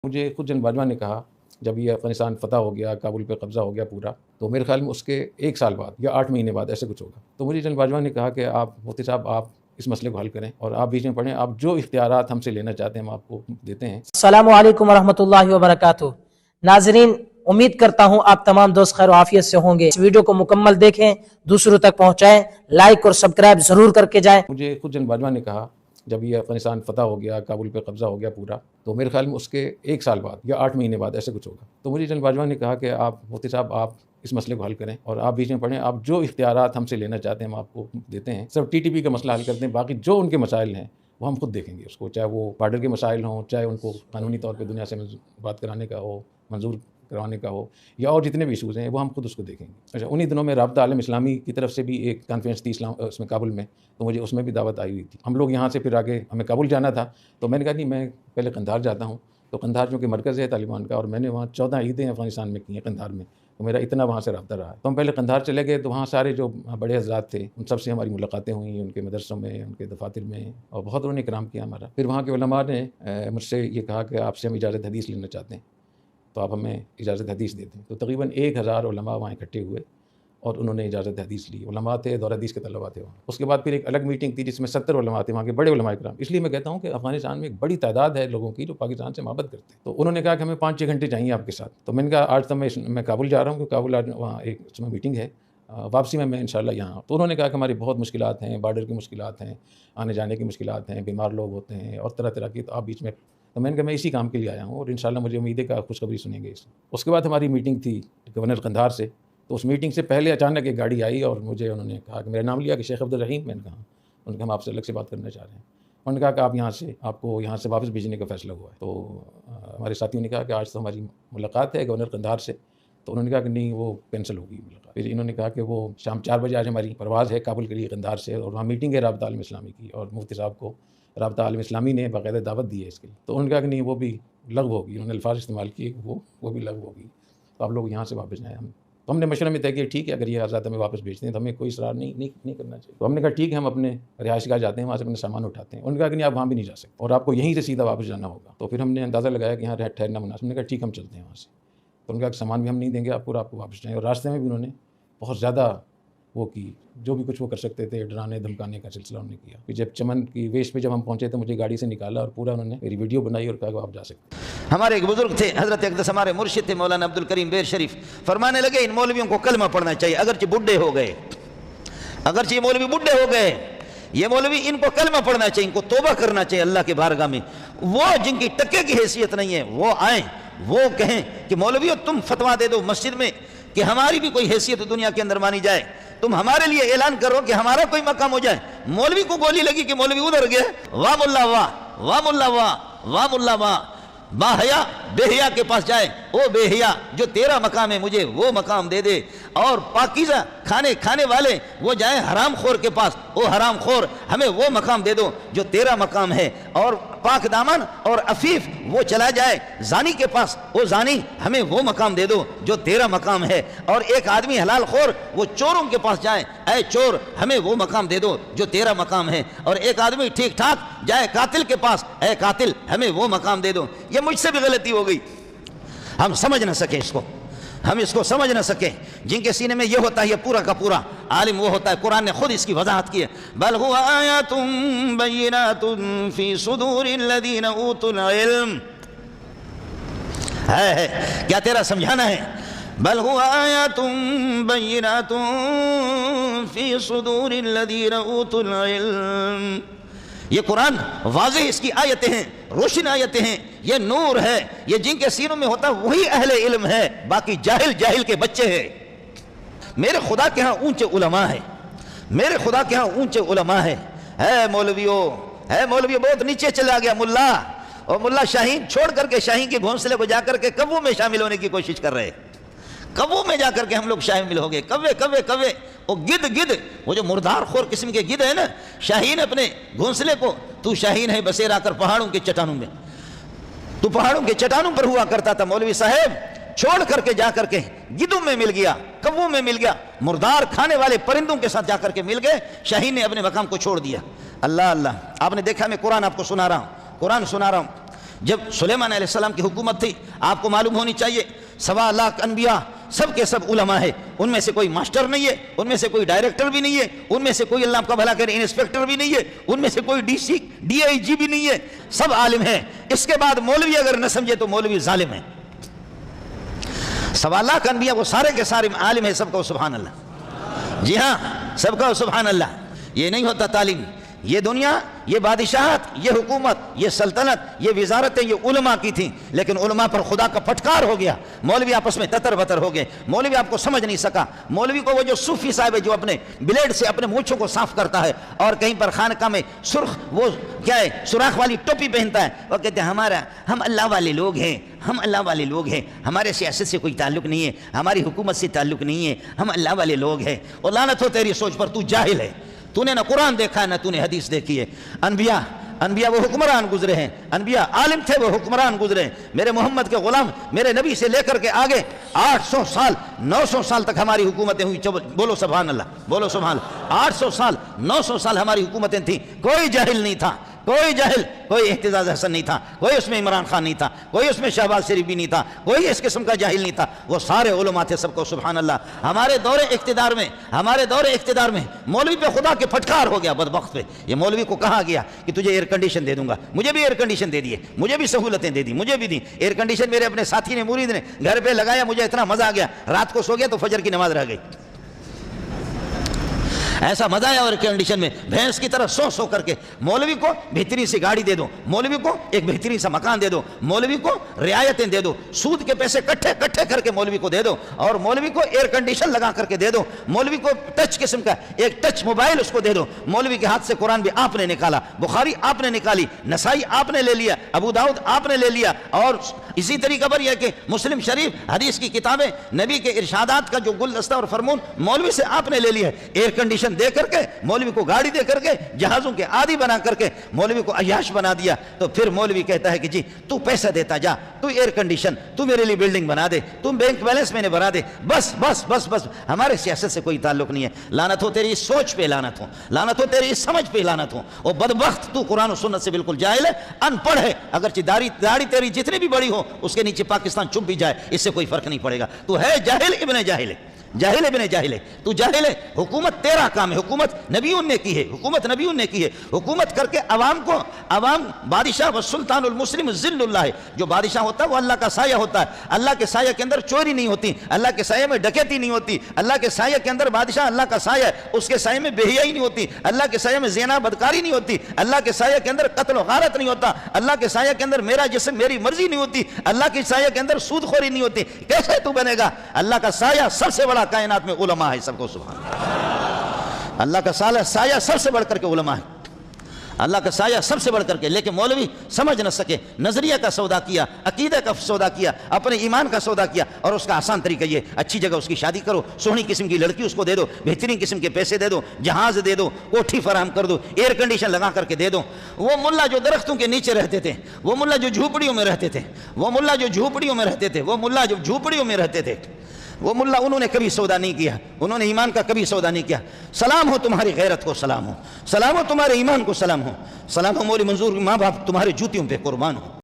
مجھے خود جنرل باجوہ نے کہا جب یہ افغانستان فتح ہو گیا، کابل پہ قبضہ ہو گیا پورا، تو میرے خیال میں اس کے 1 سال بعد یا 8 مہینے بعد ایسے کچھ ہوگا، تو مجھے جنرل باجوہ نے کہا کہ آپ مفتی صاحب آپ اس مسئلے کو حل کریں اور آپ بیچ میں پڑھیں، آپ جو اختیارات ہم سے لینا چاہتے ہیں ہم آپ کو دیتے ہیں۔ السلام علیکم ورحمۃ اللہ وبرکاتہ۔ ناظرین، امید کرتا ہوں آپ تمام دوست خیر و عافیت سے ہوں گے۔ اس ویڈیو کو مکمل دیکھیں، دوسروں تک پہنچائیں، لائک اور سبسکرائب ضرور کر کے جائیں۔ مجھے خود جنرل باجوہ نے کہا جب یہ افغانستان فتح ہو گیا، کابل پہ قبضہ ہو گیا پورا، تو میرے خیال میں اس کے 1 سال بعد یا 8 مہینے بعد ایسے کچھ ہوگا، تو مجھے جنرل باجوہ نے کہا کہ آپ مفتی صاحب آپ اس مسئلے کو حل کریں اور آپ بیچ میں پڑھیں، آپ جو اختیارات ہم سے لینا چاہتے ہیں ہم آپ کو دیتے ہیں، صرف ٹی ٹی پی کا مسئلہ حل کرتے ہیں، باقی جو ان کے مسائل ہیں وہ ہم خود دیکھیں گے اس کو، چاہے وہ بارڈر کے مسائل ہوں، چاہے ان کو قانونی طور پہ دنیا سے بات کرانے کا ہو، منظور کروانے کا ہو، یا اور جتنے بھی ایشوز ہیں وہ ہم خود اس کو دیکھیں گے۔ اچھا، انہی دنوں میں رابطہ عالم اسلامی کی طرف سے بھی ایک کانفرنس تھی اس میں کابل میں، تو مجھے اس میں بھی دعوت آئی ہوئی تھی۔ ہم لوگ یہاں سے پھر آگے ہمیں کابل جانا تھا، تو میں نے کہا نہیں میں پہلے قندھار جاتا ہوں، تو قندھار چونکہ مرکز ہے طالبان کا، اور میں نے وہاں 14 عیدیں افغانستان میں کی ہیں قندھار میں، تو میرا اتنا وہاں سے رابطہ رہا ہے۔ تو ہم پہلے قندھار چلے گئے، تو وہاں سارے جو بڑے حضرات تھے ان سب سے ہماری ملاقاتیں ہوئیں، ان کے مدرسوں میں، ان کے دفاتر میں، اور بہت انہوں نے اکرام کیا ہمارا۔ پھر وہاں کے علماء نے مجھ سے یہ کہا کہ آپ سے ہم اجازت حدیث لینا چاہتے ہیں، تو آپ ہمیں اجازت حدیث دیتے ہیں۔ تو تقریباً 1000 علماء وہاں اکٹھے ہوئے اور انہوں نے اجازت حدیث لی، علماء تھے، دور حدیث کے طلباء تھے وہاں۔ اس کے بعد پھر ایک الگ میٹنگ تھی جس میں 70 علماء تھے، وہاں کے بڑے علماء اکرام۔ اس لیے میں کہتا ہوں کہ افغانستان میں ایک بڑی تعداد ہے لوگوں کی جو پاکستان سے محبت کرتے ہیں، تو انہوں نے کہا کہ ہمیں 5-6 گھنٹے چاہیے آپ کے ساتھ۔ تو میں نے کہا آج تو میں کابل جا رہا ہوں، کیونکہ کابل آج وہاں ایک اس میں میٹنگ ہے، واپسی میں انشاءاللہ یہاں۔ تو انہوں نے کہا کہ ہماری بہت مشکلات ہیں، بارڈر کی مشکلات ہیں، آنے جانے کی مشکلات ہیں، بیمار لوگ ہوتے ہیں اور طرح طرح کی، تو آپ بیچ میں، تو میں نے کہا میں اسی کام کے لیے آیا ہوں اور انشاءاللہ مجھے امید ہے کہ آپ خوشخبری سنیں گے۔ اس کے بعد ہماری میٹنگ تھی گورنر قندھار سے، تو اس میٹنگ سے پہلے اچانک ایک گاڑی آئی اور مجھے انہوں نے کہا کہ میرا نام لیا کہ شیخ عبدالرحیم، میں نے کہا انہوں نے کہا ہم آپ سے الگ سے بات کرنا چاہ رہے ہیں، انہوں نے کہا کہ آپ کو یہاں سے واپس بھیجنے کا فیصلہ ہوا ہے۔ تو ہمارے ساتھیوں نے کہا کہ آج تو ہماری ملاقات ہے گورنر قندھار سے، تو انہوں نے کہا کہ نہیں وہ کینسل ہوگی ملاقات۔ پھر انہوں نے کہا کہ وہ شام 4 بجے آج ہماری پرواز ہے کابل کے لیے قندھار سے، اور وہاں میٹنگ ہے رابطہ عالم اسلامی کی، اور مفتی صاحب کو رابطہ عالم اسلامی نے باقاعدہ دعوت دی ہے اس کے لیے۔ تو انہوں نے کہا کہ نہیں وہ بھی لغو ہوگی، انہوں نے الفاظ استعمال کیے کہ وہ بھی لغو ہوگی، تو آپ لوگ یہاں سے واپس جائیں۔ تو ہم نے مشورے میں طے کیا ٹھیک ہے اگر یہ حضرات ہمیں واپس بھیجتے ہیں تو ہمیں کوئی اصرار نہیں کرنا چاہیے۔ تو ہم نے کہا ٹھیک ہے ہم اپنے رہائش گاہ جاتے ہیں، وہاں سے اپنے سامان اٹھاتے ہیں۔ انہوں نے کہا کہ نہیں آپ وہاں بھی نہیں جا سکتے اور آپ کو یہیں سے سیدھا واپس جانا ہوگا۔ تو پھر ہم نے اندازہ لگایا کہ یہاں ٹھہرنا مناسب، ہم نے کہا ٹھیک ہم چلتے ہیں وہاں سے۔ تو انہوں نے کہا کہ سامان بھی ہم نہیں دیں گے آپ کو، آپ کو واپس جائیں۔ اور راستے میں بھی انہوں نے بہت زیادہ وہ کی، جو بھی کچھ وہ کر سکتے تھے، ڈرانے دھمکانے کا سلسلہ انہوں نے کیا۔ پھر جب چمن کی ویش پہ جب ہم پہنچے تو مجھے گاڑی سے نکالا اور پورا انہوں نے میری ویڈیو بنائی اور کہا کہ آپ جا سکتے ہیں۔ ہمارے ایک بزرگ تھے حضرت اقدس، ہمارے مرشد تھے مولانا عبدالکریم بیر شریف، فرمانے لگے ان مولویوں کو کلمہ پڑھنا چاہیے، اگرچہ بڈھے ہو گئے، اگرچہ یہ مولوی بڈھے ہو گئے، یہ مولوی ان کو کلمہ پڑھنا چاہیے، ان کو توبہ کرنا چاہیے اللہ کے بارگاہ میں۔ وہ جن کی ٹکے کی حیثیت نہیں ہے وہ آئیں، وہ کہیں کہ مولویوں تم فتویٰ دے دو مسجد میں کہ ہماری بھی کوئی حیثیت دنیا کے اندر مانی جائے، تم ہمارے لیے اعلان کرو کہ ہمارا کوئی مقام ہو جائے۔ مولوی کو گولی لگی کہ مولوی ادھر گیا، واہ ملا واہ، واہ ملا واہ، واہ ملا واہ، با حیا بے حیا کے پاس جائے، او بے حیا جو تیرا مقام ہے مجھے وہ مقام دے دے، اور پاکیزہ کھانے والے وہ جائیں حرام خور کے پاس، او حرام خور ہمیں وہ مقام دے دو جو تیرا مقام ہے، اور پاک دامن اور عفیف وہ چلا جائے زانی کے پاس، او زانی ہمیں وہ مقام دے دو جو تیرا مقام ہے، اور ایک آدمی حلال خور وہ چوروں کے پاس جائے، اے چور ہمیں وہ مقام دے دو جو تیرا مقام ہے، اور ایک آدمی ٹھیک ٹھاک جائے قاتل کے پاس، اے قاتل ہمیں وہ مقام دے دو۔ یہ مجھ سے بھی غلطی ہو گئی، ہم سمجھ نہ سکے اس کو، ہم اس کو سمجھ نہ سکیں۔ جن کے سینے میں یہ ہوتا ہے یہ پورا کا پورا عالم وہ ہوتا ہے، قرآن نے خود اس کی وضاحت کی ہے، بل هو آیات بینات فی صدور الذین اوتوا العلم، ہے کیا تیرا سمجھانا ہے؟ بل هو آیات بینات فی صدور الذین اوتوا العلم، یہ قرآن واضح اس کی آیتیں ہیں، روشن آیتیں ہیں، یہ نور ہے، یہ جن کے سینوں میں ہوتا وہی اہل علم ہے، باقی جاہل کے بچے ہیں۔ میرے خدا کے ہاں اونچے علماء ہیں، میرے خدا کے ہاں اونچے علماء ہیں۔ ہے مولویو بہت نیچے چلا گیا ملا، اور ملا شاہین چھوڑ کر کے شاہین کے گھونسلے کو جا کر کے کبو میں شامل ہونے کی کوشش کر رہے، کبو میں جا کر کے ہم لوگ شامل ہو گئے، کوے وہ گد وہ جو مردار خور قسم کے گد ہے نا، شاہین اپنے گھونسلے کو، تو شاہین ہے بسیر آ کر پہاڑوں کے چٹانوں میں، تو پہاڑوں کے چٹانوں پر ہوا کرتا تھا، مولوی صاحب چھوڑ کر کے جا کر کے گدوں میں مل گیا، کبوں میں مل گیا، مردار کھانے والے پرندوں کے ساتھ جا کر کے مل گئے، شاہین نے اپنے مقام کو چھوڑ دیا۔ اللہ آپ نے دیکھا، میں قرآن آپ کو سنا رہا ہوں، جب سلیمان علیہ السلام کی حکومت تھی، آپ کو معلوم ہونی چاہیے 1.25 لاکھ انبیاء سب کے سب علماء ہے، ان میں سے کوئی ماسٹر نہیں ہے، ان میں سے کوئی ڈائریکٹر بھی نہیں ہے، ان میں سے کوئی اللہ آپ کا بھلا کرے انسپیکٹر بھی نہیں ہے، ان میں سے کوئی ڈی آئی جی بھی نہیں ہے، سب عالم ہیں۔ اس کے بعد مولوی اگر نہ سمجھے تو مولوی ظالم ہے۔ 1.25 لاکھ انبیاء وہ سارے کے سارے عالم ہیں، سب کو سبحان اللہ، جی ہاں سب کو سبحان اللہ۔ یہ نہیں ہوتا تعلیم، یہ دنیا، یہ بادشاہت، یہ حکومت، یہ سلطنت، یہ وزارتیں یہ علماء کی تھیں، لیکن علماء پر خدا کا پھٹکار ہو گیا، مولوی آپس میں تتر بتر ہو گئے، مولوی آپ کو سمجھ نہیں سکا۔ مولوی کو وہ جو صوفی صاحب ہے جو اپنے بلیڈ سے اپنے مونچھوں کو صاف کرتا ہے اور کہیں پر خانقاہ میں سرخ وہ کیا ہے سوراخ والی ٹوپی پہنتا ہے، وہ کہتے ہیں ہم اللہ والے لوگ ہیں، ہم اللہ والے لوگ ہیں، ہمارے سیاست سے کوئی تعلق نہیں ہے، ہماری حکومت سے تعلق نہیں ہے، ہم اللہ والے لوگ ہیں۔ اور لعنت ہو تیری سوچ پر، تو جاہل ہے، تو نے نہ قرآن دیکھا ہے نہ تو نے حدیث دیکھی ہے۔ انبیاء وہ حکمران گزرے ہیں، انبیاء عالم تھے وہ حکمران گزرے ہیں۔ میرے محمد کے غلام میرے نبی سے لے کر کے آگے 800 سال 900 سال تک ہماری حکومتیں ہوئی، بولو سبحان اللہ، بولو سبحان اللہ۔ 800 سال 900 سال ہماری حکومتیں تھیں، کوئی جاہل نہیں تھا، کوئی جاہل، کوئی احتجاج حسن نہیں تھا، کوئی اس میں عمران خان نہیں تھا، کوئی اس میں شہباز شریف بھی نہیں تھا، کوئی اس قسم کا جاہل نہیں تھا، وہ سارے علماء تھے، سب کو سبحان اللہ۔ ہمارے دور اقتدار میں مولوی پہ خدا کے پھٹکار ہو گیا، بدبخت پہ۔ یہ مولوی کو کہا گیا کہ تجھے ایئر کنڈیشن دے دوں گا، مجھے بھی ایئر کنڈیشن دے دیے، مجھے بھی سہولتیں دے دی، مجھے بھی دی ایئر کنڈیشن۔ میرے اپنے ساتھی نے مرید نے گھر پہ لگایا، مجھے اتنا مزہ آ گیا، رات کو سو گیا تو فجر کی نماز رہ گئی، ایسا مزہ آیا ایئر کنڈیشن میں، بھینس کی طرح سو کر کے۔ مولوی کو بہترین سی گاڑی دے دو، مولوی کو ایک بہترین سا مکان دے دو، مولوی کو رعایتیں دے دو، سود کے پیسے کٹھے کر کے مولوی کو دے دو، اور مولوی کو ایئر کنڈیشن لگا کر کے دے دو، مولوی کو ٹچ قسم کا ایک ٹچ موبائل اس کو دے دو۔ مولوی کے ہاتھ سے قرآن بھی آپ نے نکالا، بخاری آپ نے نکالی، نسائی آپ نے لے لیا، ابو داؤد آپ نے لے لیا، اور اسی طریقہ پر یہ کہ مسلم شریف حدیث کی کتابیں، نبی کے ارشادات کا جو گلدستہ اور فرمون مولوی سے آپ نے لے لیا ہے۔ ایئر کنڈیشن دے کر کے، مولوی کو گاڑی دے کر کے، جہازوں کے عادی بنا کر کے مولوی کو عیاش بنا دیا، تو پھر مولوی کہتا ہے کہ جی تو پیسہ دیتا جا، تو ایئر کنڈیشن، تو میرے لیے بلڈنگ بنا دے، تم بینک بیلنس میں نے بنا دے، بس بس بس بس، ہمارے سیاست سے کوئی تعلق نہیں ہے۔ لعنت ہو تیری سوچ پہ، لعنت ہو، لعنت ہو تیری سمجھ پہ، لعنت ہو۔ اور بدبخت تو قرآن و سنت سے بالکل جاہل ہے، ان پڑھ ہے، اگرچہ داڑھی تیری جتنی بھی بڑی ہو، اس کے نیچے پاکستان چھپ بھی جائے، اس سے کوئی فرق نہیں پڑے گا، تو ہے جاہل ابن جاہل ہے، جاہل ابن جاہل ہے، تو جاہل ہے۔ حکومت تیرا کام ہے، حکومت نبیوں نے کی ہے، حکومت نبیوں نے کی ہے، حکومت کر کے عوام بادشاہ و سلطان المسلم ذل اللہ ہے، جو بادشاہ ہوتا ہے وہ اللہ کا سایہ ہوتا ہے، اللہ کے سایہ کے اندر چوری نہیں ہوتی، اللہ کے سایہ میں ڈکیتی نہیں ہوتی، اللہ کے سایہ کے اندر بادشاہ اللہ کا سایہ ہے، اس کے سایہ میں بے حیائی نہیں ہوتی، اللہ کے سایہ میں زنا بدکاری نہیں ہوتی، اللہ کے سایہ کے اندر قتل و غارت نہیں ہوتا، اللہ کے سایہ کے اندر میرا جسم میری مرضی نہیں ہوتی، اللہ کے سایہ کے اندر سود خوری نہیں ہوتی۔ کیسے تو بنے گا؟ اللہ کا سایہ سب سے بڑا کائنات میں علماء ہے، سب کو سبحان اللہ۔ اللہ کا سایہ سب سے بڑھ کر کے علماء ہے، اللہ کا سایہ سب سے بڑھ کر کے۔ لیکن مولوی سمجھ نہ سکے، نظریہ کا سودا کیا، عقیدہ کا سودا کیا، اپنے ایمان کا سودا کیا، اور اس کا آسان طریقہ یہ، اچھی جگہ اس کی شادی کرو، سونی قسم کی لڑکی اس کو دے دو، بہترین قسم کے پیسے دے دو، جہاز دے دو، کوٹھی فراہم کر دو، ایئر کنڈیشن لگا کر کے دے دو۔ وہ ملا جو درختوں کے نیچے رہتے تھے، وہ ملا جو جھوپڑیوں میں رہتے تھے، وہ ملا جو جھوپڑیوں میں رہتے تھے، وہ ملا جو جھوپڑیوں میں رہتے تھے، وہ ملا انہوں نے کبھی سودا نہیں کیا، انہوں نے ایمان کا کبھی سودا نہیں کیا۔ سلام ہو تمہاری غیرت کو، سلام ہو، سلام ہو تمہارے ایمان کو، سلام ہو، سلام ہو مولی منظور ماں باپ تمہارے جوتیوں پہ قربان ہو۔